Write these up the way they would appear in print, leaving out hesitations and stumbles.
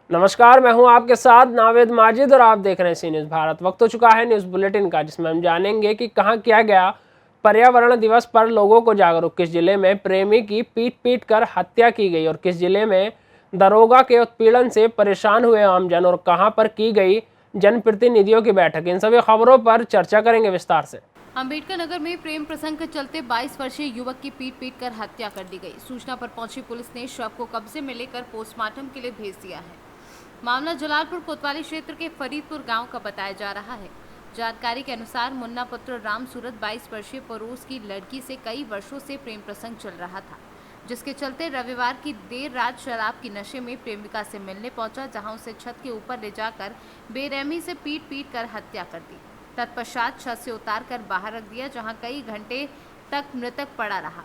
नमस्कार, मैं हूं आपके साथ नावेद माजिद और आप देख रहे हैं सी न्यूज़ भारत। वक्त हो चुका है न्यूज़ बुलेटिन का, जिसमें हम जानेंगे कि कहां किया गया पर्यावरण दिवस पर लोगों को जागरूक। किस जिले में प्रेमी की पीट कर हत्या की गई और किस जिले में दरोगा के उत्पीड़न से परेशान हुए आमजन और कहां पर की गई जनप्रतिनिधियों की बैठक। इन सभी खबरों पर चर्चा करेंगे विस्तार से। अंबेडकर नगर में प्रेम प्रसंग के चलते 22 वर्षीय युवक की पीट कर हत्या कर दी गई। सूचना पर पहुंची पुलिस ने शव को कब्जे में लेकर पोस्टमार्टम के लिए भेज दिया है। मामला जलालपुर कोतवाली क्षेत्र के फरीदपुर गांव का बताया जा रहा है। जानकारी के अनुसार मुन्ना पुत्र राम सूरत 22 वर्षीय पड़ोस की लड़की से कई वर्षों से प्रेम प्रसंग चल रहा था, जिसके चलते रविवार की देर रात शराब की नशे में प्रेमिका से मिलने पहुंचा, जहां उसे छत के ऊपर ले जाकर बेरहमी से पीट कर हत्या कर दी। तत्पश्चात छत से उतारकर बाहर रख दिया, जहां कई घंटे तक मृतक पड़ा रहा।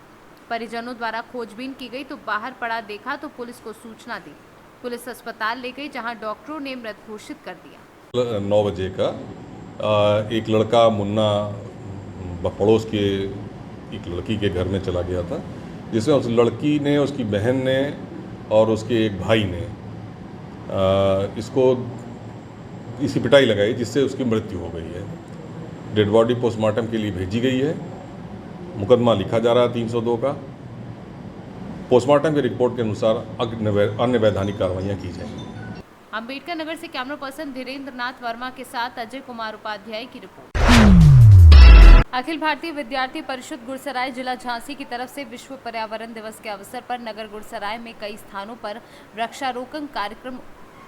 परिजनों द्वारा खोजबीन की गई तो बाहर पड़ा देखा तो पुलिस को सूचना दी। पुलिस अस्पताल ले गई, जहां डॉक्टरों ने मृत घोषित कर दिया। 9 बजे का एक लड़का मुन्ना पड़ोस के एक लड़की के घर में चला गया था, जिसमें उस लड़की ने, उसकी बहन ने और उसके एक भाई ने इसी पिटाई लगाई, जिससे उसकी मृत्यु हो गई है। डेड बॉडी पोस्टमार्टम के लिए भेजी गई है। मुकदमा लिखा जा रहा है 302 का। पोस्टमार्टम की रिपोर्ट के अनुसार अन्य वैधानिक कार्रवाइयाँ की जाएंगी। अंबेडकर नगर से कैमरा पर्सन धीरेन्द्र नाथ वर्मा के साथ अजय कुमार उपाध्याय की रिपोर्ट। अखिल भारतीय विद्यार्थी परिषद गुरसराय जिला झांसी की तरफ से विश्व पर्यावरण दिवस के अवसर पर नगर गुरसराय में कई स्थानों पर वृक्षारोपण कार्यक्रम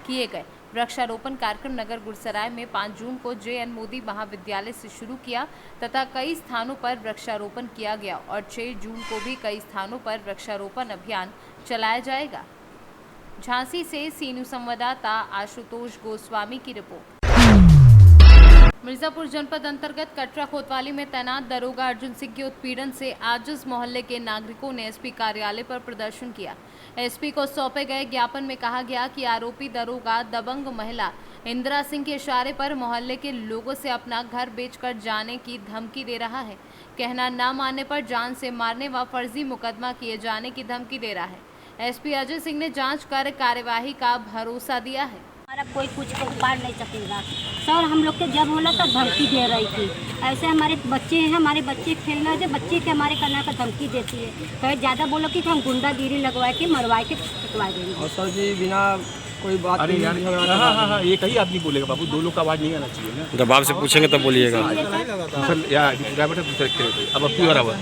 किए गए। वृक्षारोपण कार्यक्रम नगर गुरसराय में 5 जून को JN मोदी महाविद्यालय से शुरू किया तथा कई स्थानों पर वृक्षारोपण किया गया और 6 जून को भी कई स्थानों पर वृक्षारोपण अभियान चलाया जाएगा। झांसी से सी न्यूज़ संवाददाता आशुतोष गोस्वामी की रिपोर्ट। मिर्जापुर जनपद अंतर्गत कटरा कोतवाली में तैनात दरोगा अर्जुन सिंह के उत्पीड़न से आजिज मोहल्ले के नागरिकों ने SP कार्यालय पर प्रदर्शन किया। SP को सौंपे गए ज्ञापन में कहा गया कि आरोपी दरोगा दबंग महिला इंदिरा सिंह के इशारे पर मोहल्ले के लोगों से अपना घर बेचकर जाने की धमकी दे रहा है। कहना न मानने पर जान से मारने व फर्जी मुकदमा किए जाने की धमकी दे रहा है। SP अजय सिंह ने जांच कर कार्यवाही का भरोसा दिया है। हमारा कोई कुछ को उपाड़ नहीं सकेगा सर। हम लोग के जब होला तो धमकी दे रही थी। ऐसे हमारे बच्चे हैं, हमारे बच्चे खेलना थे, बच्चे के हमारे करने का धमकी देती है। कहीं ज़्यादा बोलो कि हम गुंडागिरी लगवा के मरवा के पिटवा देंगे। और सर जी बिना कोई बात अरे यार हाँ, ये कहीं आदमी बोलेगा बाबू, 2 लोग का आवाज़ नहीं आना चाहिए ना। जब आपसे पूछेंगे तब बोलिएगा। अब तू हरा हुआ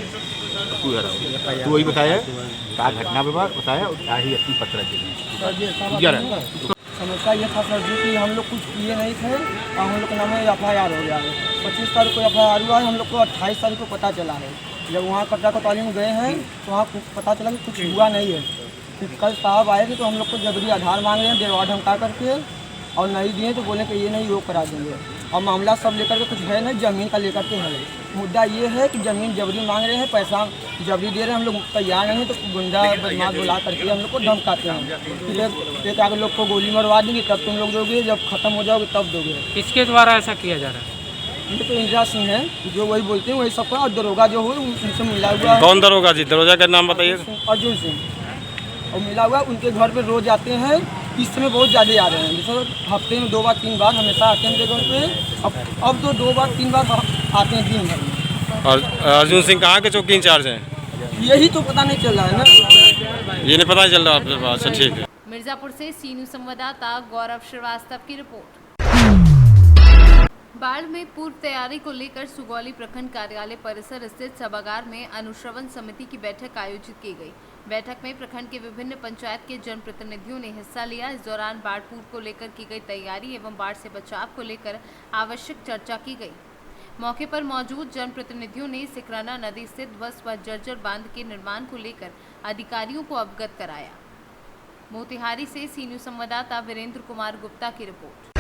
तू वही बताया क्या घटना बताया और क्या ही अपनी पत्र समस्या ये था सर जी कि हम लोग कुछ किए नहीं थे और हम लोग के नाम में FIR हो गया है। 25 तारीख को FIR हुआ है। हम लोग को 28 तारीख को पता चला है। जब वहाँ कटरा कोतवाली में गए हैं तो वहाँ पता चला कि कुछ हुआ नहीं है। फिर कल साहब आए थे तो हम लोग को जबरी आधार मांग रहे हैं, देवा ढमका करके, और नहीं दिए तो बोले कि ये नहीं वो करा देंगे। और मामला सब लेकर के कुछ है नहीं, ज़मीन का लेकर के है। मुद्दा ये है कि ज़मीन जबरी मांग रहे हैं, पैसा जबरी दे रहे हैं। हम लोग तैयार नहीं है तो गुंडा बदमाश बुला करके हम लोग को धमकाते हैं। फिर एक आगे लोग को गोली मरवा देंगे, तब तुम लोग दोगे, जब खत्म हो जाओगे तब दोगे। किसके द्वारा ऐसा किया जा रहा है? ये तो इंदिरा सिंह है जो वही बोलते हैं वही सबका, और दरोगा जो हो उनसे मिला हुआ है। कौन दरोगा जी? दरोगा का नाम बताइए। अर्जुन सिंह, और मिला हुआ उनके घर पे रोज आते हैं। इस समय बहुत ज़्यादा आ रहे हैं, जैसे हफ्ते में 2 बार 3 बार हमेशा आते हैं उनके घर पे। अब तो 2 बार 3 बार आते हैं दिन भर। और अर्जुन सिंह कहाँ के चौकी इंचार्ज हैं? यही तो पता नहीं चल रहा है ना। ये नहीं पता चल रहा आपके पास? अच्छा ठीक है। मिर्जापुर से सी न्यूज़ संवाददाता गौरव श्रीवास्तव की रिपोर्ट। बाढ़ में पूर्व तैयारी को लेकर सुगौली प्रखंड कार्यालय परिसर स्थित सभागार में अनुश्रवण समिति की बैठक आयोजित की गई। बैठक में प्रखंड के विभिन्न पंचायत के जनप्रतिनिधियों ने हिस्सा लिया। इस दौरान बाढ़ पूर्व को लेकर की गई तैयारी एवं बाढ़ से बचाव को लेकर आवश्यक चर्चा की गई। मौके पर मौजूद जनप्रतिनिधियों ने सिकराना नदी स्थित ध्वस्त व जर्जर बांध के निर्माण को लेकर अधिकारियों को अवगत कराया। मोतिहारी से सी न्यूज़ संवाददाता वीरेंद्र कुमार गुप्ता की रिपोर्ट।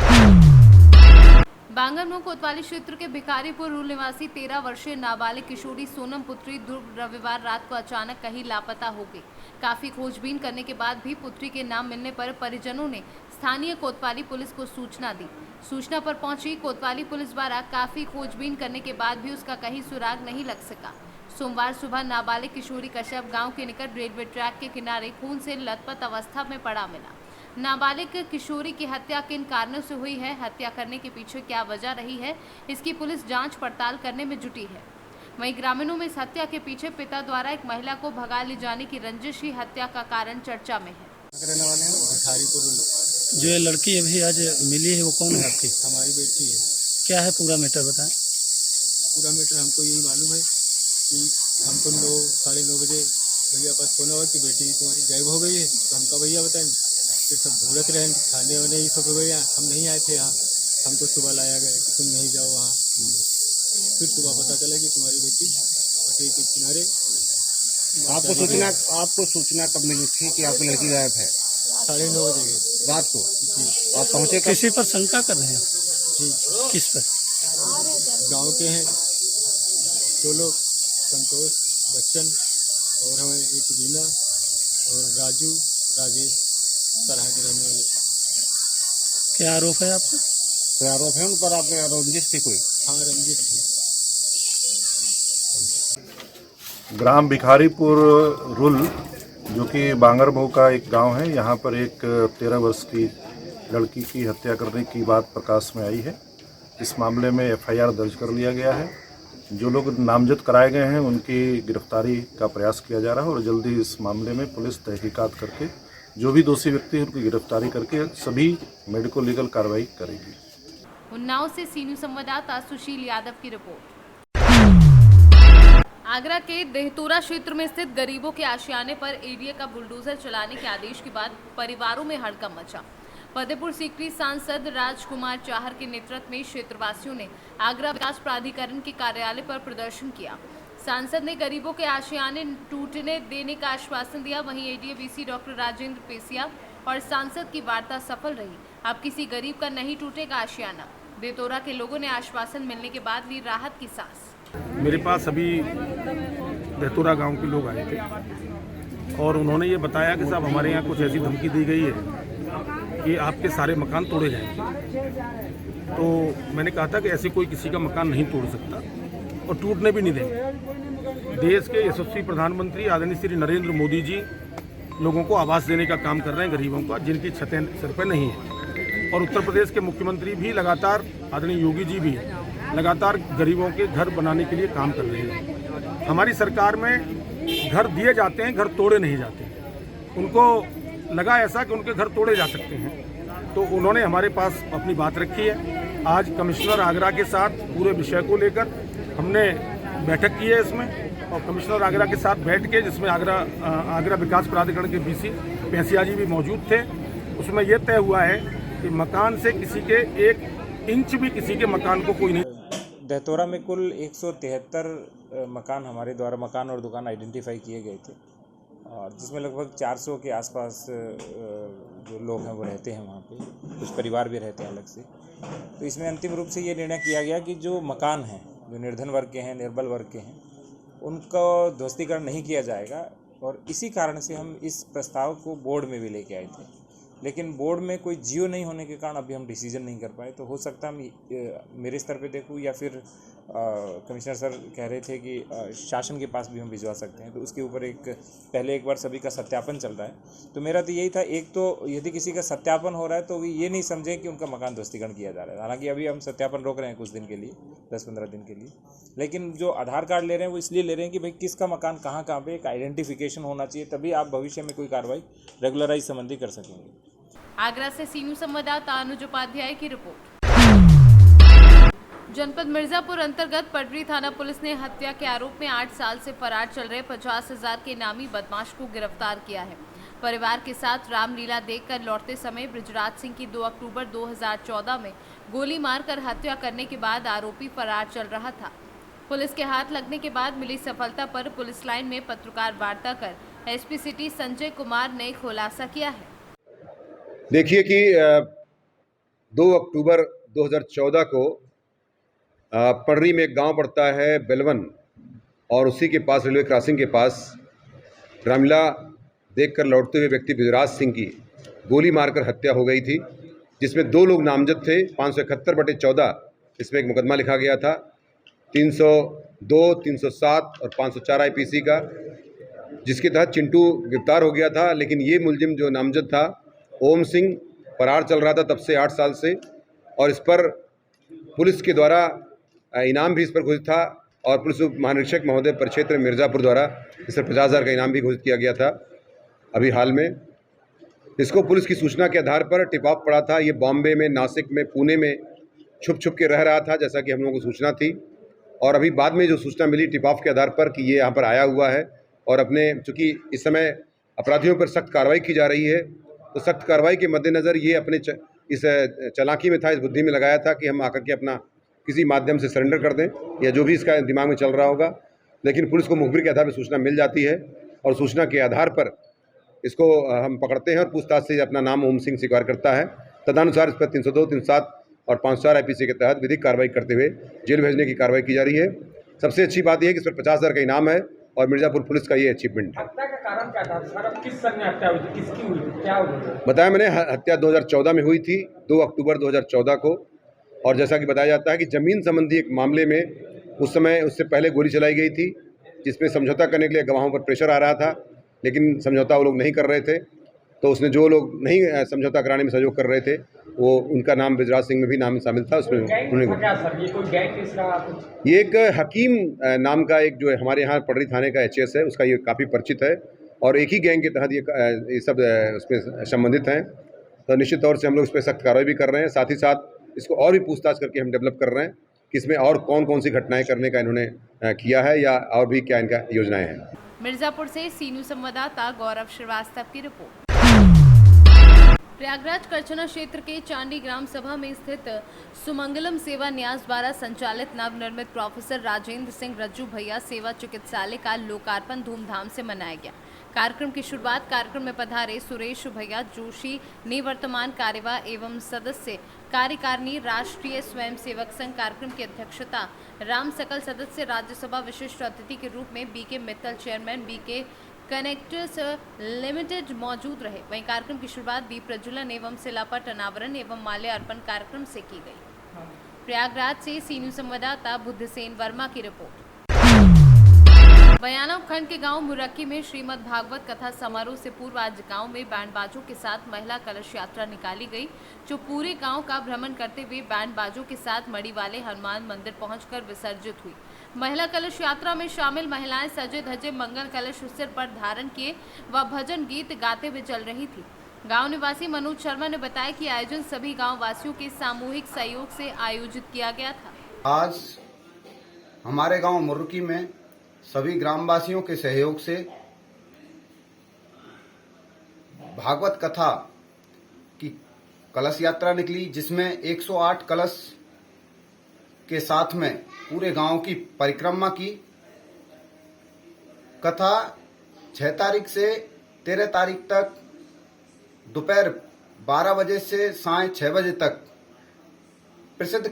बांगरमऊ कोतवाली क्षेत्र के भिखारीपुर रूल निवासी 13 वर्षीय नाबालिग किशोरी सोनम पुत्री ध्रुव रविवार रात को अचानक कहीं लापता हो गई। काफी खोजबीन करने के बाद भी पुत्री के नाम मिलने पर परिजनों ने स्थानीय कोतवाली पुलिस को सूचना दी। सूचना पर पहुंची कोतवाली पुलिस द्वारा काफी खोजबीन करने के बाद भी उसका कहीं सुराग नहीं लग सका। सोमवार सुबह नाबालिग किशोरी का शव गांव के निकट रेलवे ट्रैक के किनारे खून से लथपथ अवस्था में पड़ा मिला। नाबालिग किशोरी की हत्या किन कारणों से हुई है, हत्या करने के पीछे क्या वजह रही है, इसकी पुलिस जांच पड़ताल करने में जुटी है। वहीं ग्रामीणों में इस हत्या के पीछे पिता द्वारा एक महिला को भगा ले जाने की रंजिश ही हत्या का कारण चर्चा में है। जो ये लड़की अभी आज मिली है वो कौन है आपकी? हमारी बेटी है। क्या है पूरा मैटर बताएं। पूरा मैटर हमको यही मालूम है कि हमको 9:30 बजे भैया पास फोन हुआ कि बेटी तुम्हारी गायब हो गई है। तो हमका भैया बताएं, फिर सब ढूंढत रहे थाने वाले, ये सब भैया हम नहीं आए थे यहाँ। हमको सुबह लाया गया कि तुम नहीं जाओ वहाँ। फिर सुबह पता चला कि तुम्हारी बेटी पटरी के किनारे। आपको सूचना कब मिली थी कि आपकी लड़की गायब है? 9:30 बजे रात को। आप पहुँचे कब? किसी पर शंका कर रहे हैं? जी, किस पर? गांव के हैं 2 लोग, संतोष, बच्चन और हमें एक रीना और राजू, राजेश, तरह के रहने वाले। क्या आरोप है आपका? तो आरोप है उन पर, आपके रंजिश थी कोई? हाँ, रंजित थी। ग्राम भिखारीपुर रुल, जो कि बांगरमऊ का एक गांव है, यहाँ पर एक 13 वर्ष की लड़की की हत्या करने की बात प्रकाश में आई है। इस मामले में एफआईआर दर्ज कर लिया गया है। जो लोग नामजद कराए गए हैं उनकी गिरफ्तारी का प्रयास किया जा रहा है और जल्दी इस मामले में पुलिस तहकीकात करके जो भी दोषी व्यक्ति हैं उनकी गिरफ्तारी करके सभी मेडिको लीगल कार्रवाई करेगी। उन्नाव से सीनू संवाददाता सुशील यादव की रिपोर्ट। आगरा के देहतोरा क्षेत्र में स्थित गरीबों के आशियाने पर एडीए का बुलडोजर चलाने के आदेश के बाद परिवारों में हड़कंप मचा। फतेहपुर सीकरी सांसद राजकुमार चाहर के नेतृत्व में क्षेत्रवासियों ने आगरा विकास प्राधिकरण के कार्यालय पर प्रदर्शन किया। सांसद ने गरीबों के आशियाने टूटने देने का आश्वासन दिया। वहीं एडीए वीसी डॉक्टर राजेंद्र पेसिया और सांसद की वार्ता सफल रही। अब किसी गरीब का नहीं टूटेगा आशियाना। देहतोरा के लोगों ने आश्वासन मिलने के बाद ली राहत की सांस। मेरे पास अभी देहतोरा गांव के लोग आए थे और उन्होंने ये बताया कि साहब हमारे यहाँ कुछ ऐसी धमकी दी गई है कि आपके सारे मकान तोड़े जाएंगे। तो मैंने कहा था कि ऐसे कोई किसी का मकान नहीं तोड़ सकता और टूटने भी नहीं देंगे। देश के यशस्वी प्रधानमंत्री आदरणीय श्री नरेंद्र मोदी जी लोगों को आवास देने का काम कर रहे हैं, गरीबों का जिनकी छतें सिर पर नहीं है। और उत्तर प्रदेश के मुख्यमंत्री भी लगातार, आदरणीय योगी जी भी लगातार गरीबों के घर बनाने के लिए काम कर रहे हैं। हमारी सरकार में घर दिए जाते हैं, घर तोड़े नहीं जाते। उनको लगा ऐसा कि उनके घर तोड़े जा सकते हैं, तो उन्होंने हमारे पास अपनी बात रखी है। आज कमिश्नर आगरा के साथ पूरे विषय को लेकर हमने बैठक की है इसमें, और कमिश्नर आगरा के साथ बैठ के, जिसमें आगरा विकास प्राधिकरण के वीसी पेसिया जी भी मौजूद थे, उसमें यह तय हुआ है कि मकान से किसी के 1 इंच भी किसी के मकान को कोई नहीं। देहतोरा में कुल 173 मकान हमारे द्वारा मकान और दुकान आइडेंटिफाई किए गए थे, और जिसमें लगभग 400 के आसपास जो लोग हैं वो रहते हैं वहाँ पे, कुछ परिवार भी रहते हैं अलग से। तो इसमें अंतिम रूप से ये निर्णय किया गया कि जो मकान हैं, जो निर्धन वर्ग के हैं, निर्बल वर्ग के हैं, उनका ध्वस्तीकरण नहीं किया जाएगा। और इसी कारण से हम इस प्रस्ताव को बोर्ड में भी लेके आए थे, लेकिन बोर्ड में कोई जियो नहीं होने के कारण अभी हम डिसीजन नहीं कर पाए। तो हो सकता है मेरे स्तर पे देखूँ या फिर कमिश्नर सर कह रहे थे कि शासन के पास भी हम भिजवा सकते हैं, तो उसके ऊपर पहले एक बार सभी का सत्यापन चल रहा है। तो मेरा तो यही था, एक तो यदि किसी का सत्यापन हो रहा है तो ये नहीं समझें कि उनका मकान ध्वस्तीकरण किया जा रहा है। हालांकि अभी हम सत्यापन रोक रहे हैं कुछ दिन के लिए, 10-15 दिन के लिए, लेकिन जो आधार कार्ड ले रहे हैं वो इसलिए ले रहे हैं कि भाई किसका मकान कहाँ पे एक आइडेंटिफिकेशन होना चाहिए, तभी आप भविष्य में कोई कार्रवाई रेगुलराइज संबंधी कर सकेंगे। आगरा से सीनू संवाददाता अनुज उपाध्याय की रिपोर्ट। जनपद मिर्जापुर अंतर्गत पटरी थाना पुलिस ने हत्या के आरोप में 8 साल से फरार चल रहे 50,000 के नामी बदमाश को गिरफ्तार किया है। परिवार के साथ रामलीला देखकर लौटते समय बृजराज सिंह की 2 अक्टूबर 2014 में गोली मारकर हत्या करने के बाद आरोपी फरार चल रहा था। पुलिस के हाथ लगने के बाद मिली सफलता पर पुलिस लाइन में पत्रकार वार्ता कर एसपी सिटी संजय कुमार ने खुलासा किया है। देखिए कि 2 अक्टूबर 2014 को पडरी में एक गांव पड़ता है बेलवन, और उसी के पास रेलवे क्रॉसिंग के पास रामलीला देखकर लौटते हुए व्यक्ति बृजराज सिंह की गोली मारकर हत्या हो गई थी, जिसमें 2 लोग नामजद थे। 571/14 इसमें एक मुकदमा लिखा गया था, 302, 307 और 504 IPC का, जिसके तहत चिंटू गिरफ्तार हो गया था। लेकिन ये मुलजिम जो नामजद था ओम सिंह फरार चल रहा था तब से 8 साल से, और इस पर पुलिस के द्वारा इनाम भी इस पर घोषित था और पुलिस उप महानिरीक्षक महोदय परिक्षेत्र मिर्ज़ापुर द्वारा इस पर 50,000 का इनाम भी घोषित किया गया था अभी हाल में। इसको पुलिस की सूचना के आधार पर टिप ऑफ पड़ा था। ये बॉम्बे में, नासिक में, पुणे में छुप के रह रहा था, जैसा कि हम लोगों को सूचना थी। और अभी बाद में जो सूचना मिली टिप ऑफ के आधार पर कि ये यहाँ पर आया हुआ है और अपने, चूँकि इस समय अपराधियों पर सख्त कार्रवाई की जा रही है, तो सख्त कार्रवाई के मद्देनज़र ये अपने इस चालाकी में था, इस बुद्धि में लगाया था कि हम आकर के अपना किसी माध्यम से सरेंडर कर दें या जो भी इसका दिमाग में चल रहा होगा। लेकिन पुलिस को मुखबिर के आधार पर सूचना मिल जाती है और सूचना के आधार पर इसको हम पकड़ते हैं और पूछताछ से अपना नाम ओम सिंह स्वीकार करता है। तदनुसार इस पर 302, 307 और 504 IPC के तहत विधिक कार्रवाई करते हुए जेल भेजने की कार्रवाई की जा रही है। सबसे अच्छी बात यह है कि इस पर 50,000 का इनाम है और मिर्ज़ापुर पुलिस का ये अचीवमेंट है। हत्या का कारण क्या था सर? अब किस सन में हत्या हुई थी, किसकी हुई थी, क्या हुआ? बताया मैंने, हत्या 2014 में हुई थी, 2 अक्टूबर 2014 को। और जैसा कि बताया जाता है कि ज़मीन संबंधी एक मामले में उस समय उससे पहले गोली चलाई गई थी, जिसमें समझौता करने के लिए गवाहों पर प्रेशर आ रहा था, लेकिन समझौता वो लोग नहीं कर रहे थे। तो उसने जो लोग नहीं समझौता कराने में सहयोग कर रहे थे, वो उनका नाम बृजराज सिंह में भी नाम शामिल था। उसमें ये एक हकीम नाम का एक जो है हमारे यहाँ पटरी थाने का HS है, उसका ये काफ़ी परिचित है और एक ही गैंग के तहत ये सब उसमें संबंधित हैं। तो निश्चित तौर से हम लोग इस पर सख्त कार्रवाई भी कर रहे हैं। साथ ही साथ इसको और भी पूछताछ करके हम डेवलप कर रहे हैं कि इसमें और कौन कौन सी घटनाएं करने का इन्होंने किया है या और भी क्या इनका योजनाएं हैं। मिर्जापुर से सीनू संवाददाता गौरव श्रीवास्तव की रिपोर्ट। प्रयागराज करछना क्षेत्र के चांडी ग्राम सभा में स्थित सुमंगलम सेवा न्यास द्वारा संचालित नवनिर्मित प्रोफेसर राजेंद्र सिंह रज्जू भैया सेवा चिकित्सालय का लोकार्पण धूमधाम से मनाया गया। कार्यक्रम की शुरुआत कार्यक्रम में पधारे सुरेश भैया जोशी निवर्तमान कार्यवाह एवं सदस्य कार्यकारिणी राष्ट्रीय स्वयंसेवक संघ कार्यक्रम की अध्यक्षता राम सकल सदस्य राज्यसभा विशिष्ट अतिथि के रूप में BK Mittal chairman BK connectors limited मौजूद रहे। वहीं कार्यक्रम की शुरुआत दीप प्रज्वलन एवं शिलापट अनावरण एवं माल्यार्पण कार्यक्रम से की गई। प्रयागराज से सीनू संवाददाता बुद्धसेन वर्मा की रिपोर्ट। बयाना उपखंड के गांव मुरक्की में श्रीमद् भागवत कथा समारोह से पूर्व आज गांव में बैंड बाजों के साथ महिला कलश यात्रा निकाली गई, जो पूरे गांव का भ्रमण करते हुए बैंड बाजों के साथ मड़ी वाले हनुमान मंदिर पहुंचकर विसर्जित हुई। महिला कलश यात्रा में शामिल महिलाएं सजे धजे मंगल कलश सिर पर धारण किए व भजन गीत गाते हुए चल रही थी। गांव निवासी मनोज शर्मा ने बताया कि आयोजन सभी गांव वासियों के सामूहिक सहयोग से आयोजित किया गया था। आज हमारे गांव मुर्की में सभी ग्रामवासियों के सहयोग से भागवत कथा की कलश यात्रा निकली, जिसमें 108 कलश के साथ में पूरे गांव की परिक्रमा की। कथा 6 तारीख से 13 तारीख तक दोपहर 12 बजे से साय 6 बजे तक प्रसिद्ध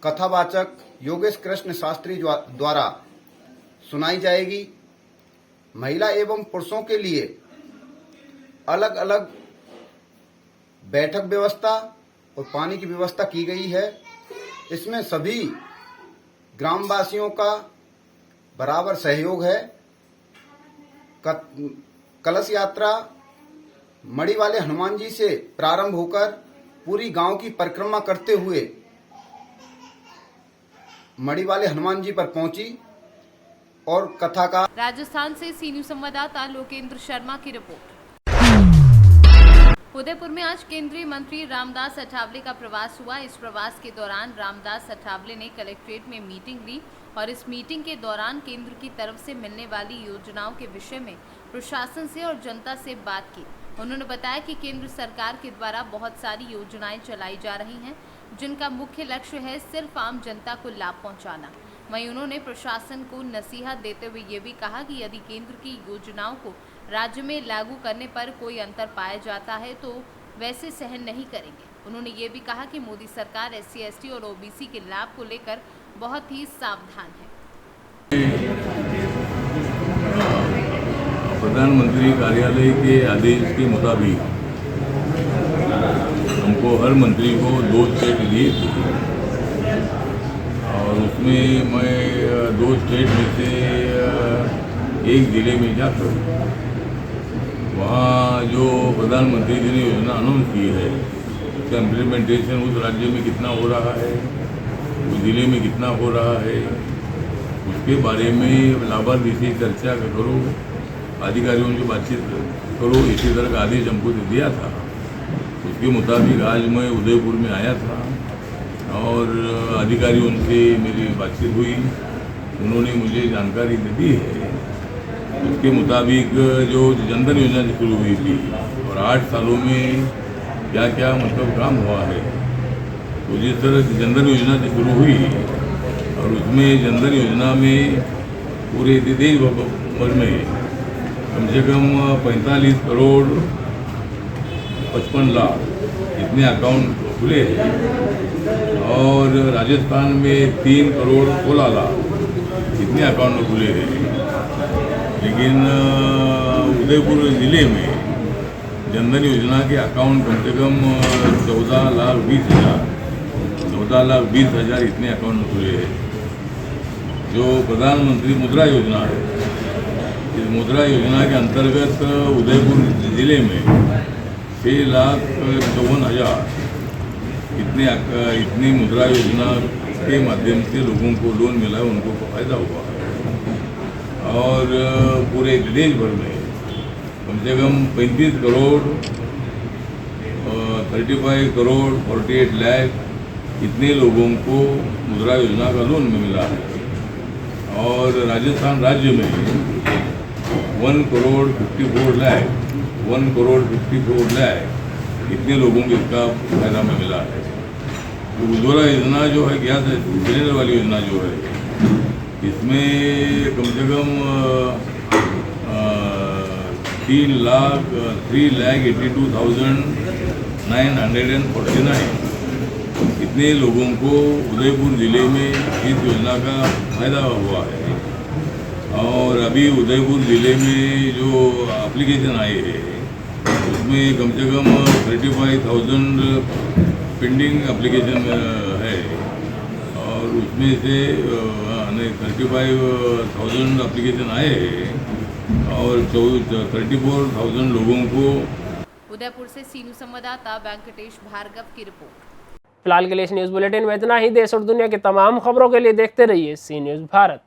कथावाचक योगेश कृष्ण शास्त्री द्वारा सुनाई जाएगी। महिला एवं पुरुषों के लिए अलग अलग बैठक व्यवस्था और पानी की व्यवस्था की गई है। इसमें सभी ग्रामवासियों का बराबर सहयोग है। कलश यात्रा मड़ी वाले हनुमान जी से प्रारंभ होकर पूरी गांव की परिक्रमा करते हुए मड़ी वाले हनुमान जी पर पहुंची और कथा का। राजस्थान से सीनू संवाददाता लोकेंद्र शर्मा की रिपोर्ट। उदयपुर में आज केंद्रीय मंत्री रामदास अठावले का प्रवास हुआ। इस प्रवास के दौरान रामदास अठावले ने कलेक्ट्रेट में मीटिंग ली और इस मीटिंग के दौरान केंद्र की तरफ से मिलने वाली योजनाओं के विषय में प्रशासन से और जनता से बात की। उन्होंने बताया कि केंद्र सरकार के द्वारा बहुत सारी योजनाएं चलाई जा रही हैं, जिनका मुख्य लक्ष्य है सिर्फ आम जनता को लाभ पहुंचाना। वहीं उन्होंने प्रशासन को नसीहत देते हुए ये भी कहा कि यदि केंद्र की योजनाओं को राज्य में लागू करने पर कोई अंतर पाया जाता है तो वैसे सहन नहीं करेंगे। उन्होंने ये भी कहा कि मोदी सरकार SC, ST और OBC के लाभ को लेकर बहुत ही सावधान है। प्रधानमंत्री कार्यालय के आदेश के मुताबिक हमको हर मंत्री को 2 स्टेट दिए और उसमें मैं 2 स्टेट में से एक ज़िले में जाता हूँ। वहाँ जो प्रधानमंत्री जी ने योजना अनाउंस की है उसका इम्प्लीमेंटेशन उस राज्य में कितना हो रहा है, उस जिले में कितना हो रहा है, उसके बारे में लाभार्थी से चर्चा करो, अधिकारियों से बातचीत करो, इसी तरह का आदेश हमको दिया था। उसके मुताबिक आज मैं उदयपुर में आया था और अधिकारियों से मेरी बातचीत हुई, उन्होंने मुझे जानकारी दी है। उसके मुताबिक जो जनधन योजना शुरू हुई थी और 8 सालों में क्या क्या मतलब काम हुआ है, तो जिस तरह जनधन योजना शुरू हुई और उसमें जनधन योजना में पूरे देश भर में कम से कम 45 करोड़ 55 लाख इतने अकाउंट खुले हैं और राजस्थान में 3 करोड़ 16 लाख इतने अकाउंट खुले हैं। लेकिन उदयपुर ज़िले में जनधन योजना के अकाउंट कम से कम 14,20,000 इतने अकाउंट खुले हैं। जो प्रधानमंत्री मुद्रा योजना है, इस मुद्रा योजना के अंतर्गत उदयपुर ज़िले में 6,54,000 इतनी मुद्रा योजना के माध्यम से लोगों को लोन मिला है, उनको फ़ायदा हुआ है। और पूरे देश भर में कम से कम 35 करोड़ 35 करोड़ 48 लाख इतने लोगों को मुद्रा योजना का लोन मिला है। और राजस्थान राज्य में 1 करोड़ 54 लाख इतने लोगों को इसका फायदा में मिला है। तो उज्ज्वला योजना जो है, गैस सिलेंडर वाली योजना जो है, इसमें कम से कम 3,82,949 इतने लोगों को उदयपुर ज़िले में इस योजना का फायदा हुआ है। और अभी उदयपुर ज़िले में जो एप्लीकेशन आए हैं उसमें कम से कम 35,000 पेंडिंग एप्लीकेशन है और उसमें से 35,000 एप्लीकेशन आए हैं और 34,000 लोगों को। उदयपुर से सीनू संवाददाता वेंकटेश भार्गव की रिपोर्ट। फिलहाल के लिए इस न्यूज़ बुलेटिन में इतना ही। देश और दुनिया की तमाम खबरों के लिए देखते रहिए सी न्यूज़ भारत।